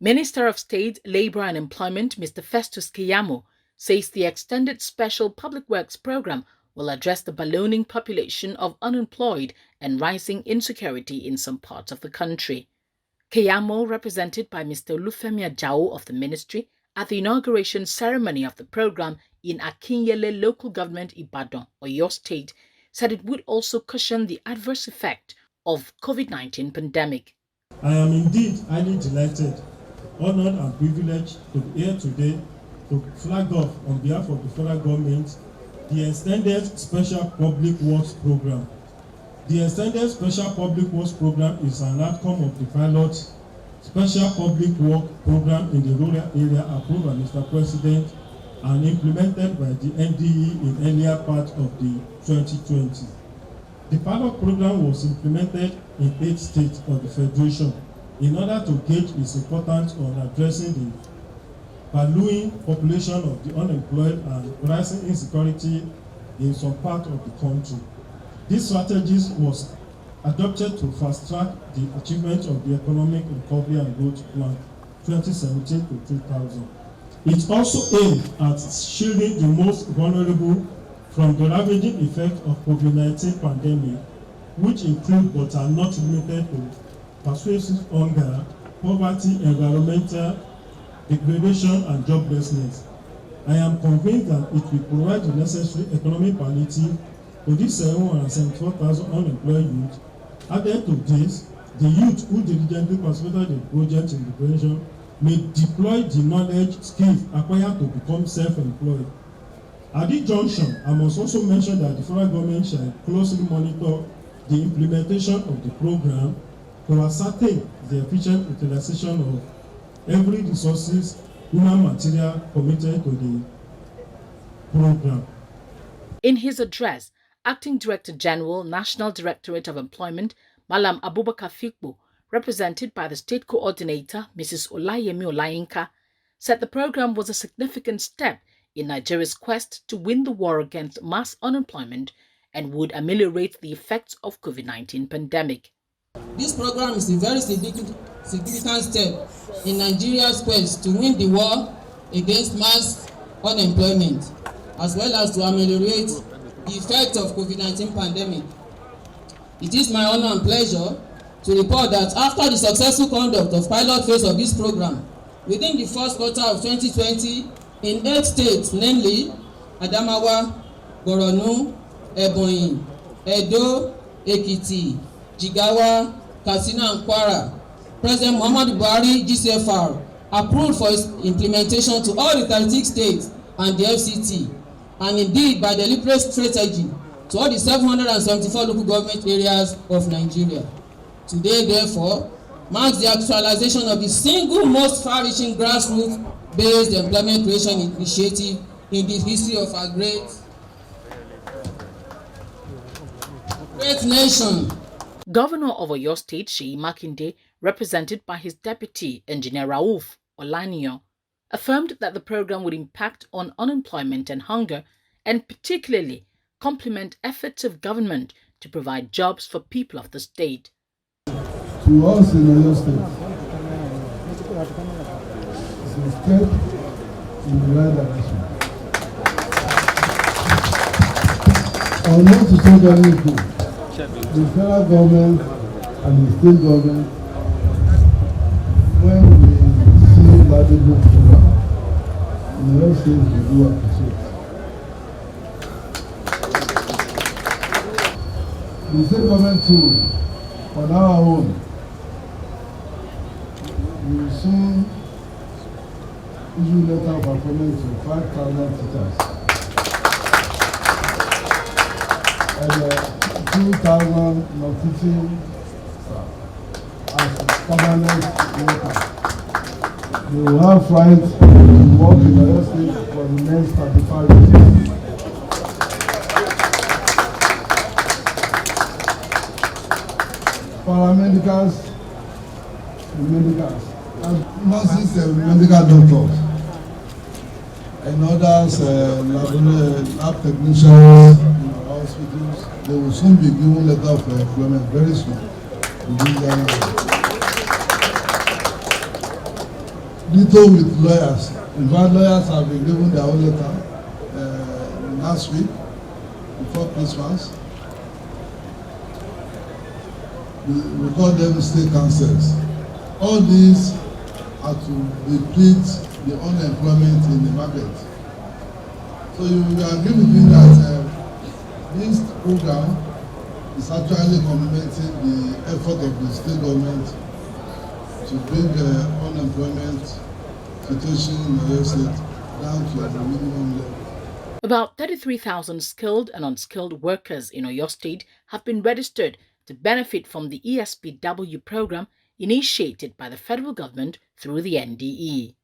Minister of State, Labour and Employment, Mr. Festus Keyamo, says the extended Special Public Works Programme will address the ballooning population of unemployed and rising insecurity in some parts of the country. Keyamo, represented by Mr. Olufemi Ajao of the ministry at the inauguration ceremony of the programme in Akinyele Local Government Ibadan, Oyo State, said it would also cushion the adverse effect of COVID-19 pandemic. I am indeed highly delighted, honoured and privileged to be here today to flag off on behalf of the federal government the Extended Special Public Works Programme. The Extended Special Public Works Programme is an outcome of the pilot Special Public Work Programme in the rural area approved by Mr. President and implemented by the NDE in earlier part of the 2020. The pilot program was implemented in 8 states of the Federation in order to gauge its importance on addressing the ballooning population of the unemployed and rising insecurity in some part of the country. This strategy was adopted to fast-track the achievement of the Economic Recovery and Growth Plan 2017 to 2000. It also aimed at shielding the most vulnerable from the ravaging effect of COVID-19 pandemic, which include but are not limited to pervasive hunger, poverty, environmental degradation, and joblessness. I am convinced that it will provide the necessary economic palliative to these 774,000 unemployed youth. Added to this, the youth who diligently participated in the project in the prevention may deploy the knowledge, skills acquired to become self-employed. At this junction, I must also mention that the federal government shall closely monitor the implementation of the program to ascertain the efficient utilization of every resources, human material committed to the program. In his address, Acting Director General, National Directorate of Employment, Malam Abubakar Fikpo, represented by the State Coordinator, Mrs. Olayemi Olayinka, said the program was a significant step in Nigeria's quest to win the war against mass unemployment and would ameliorate the effects of COVID-19 pandemic. This program is a very significant step in Nigeria's quest to win the war against mass unemployment, as well as to ameliorate the effect of COVID-19 pandemic. It is my honor and pleasure to report that after the successful conduct of pilot phase of this program within the first quarter of 2020 in 8 states, namely Adamawa, Borno, Ebonyi, Edo, Ekiti, Jigawa, Katsina and Kwara, President Muhammadu Buhari GCFR approved for its implementation to all the 36 states and the FCT, and indeed by deliberate strategy to all the 774 local government areas of Nigeria. Today, therefore, marks the actualization of the single most far-reaching grassroots-based employment creation initiative in the history of our great nation. Governor of Oyo State, Seyi Makinde, represented by his deputy, Engineer Rauf Olaniyan, affirmed that the program would impact on unemployment and hunger and particularly complement efforts of government to provide jobs for people of the state. To us in Oyo State, it's a step in the right direction. I want to say that the federal government and the state government, when we see valuable program, in Oyo State we do appreciate. The state government too, on our own, we will soon issue letter of appointment to 5,000 teachers and 2,000 non-teaching staff as permanent workers. They will have right to work in Oyo State for the next 35 years. Paramedicals, medicals, and nurses and medical doctors, and others, lab technicians in hospitals. They will soon be given letter of employment very soon. little with lawyers. In fact, lawyers have been given their own letter last week before Christmas. We call them state councils. All these are to deplete the unemployment in the market. So you will agree with me that this program is actually complementing the effort of the state government to bring unemployment situation in Oyo State down to the minimum level. About 33,000 skilled and unskilled workers in Oyo State have been registered to benefit from the ESPW program initiated by the federal government through the NDE.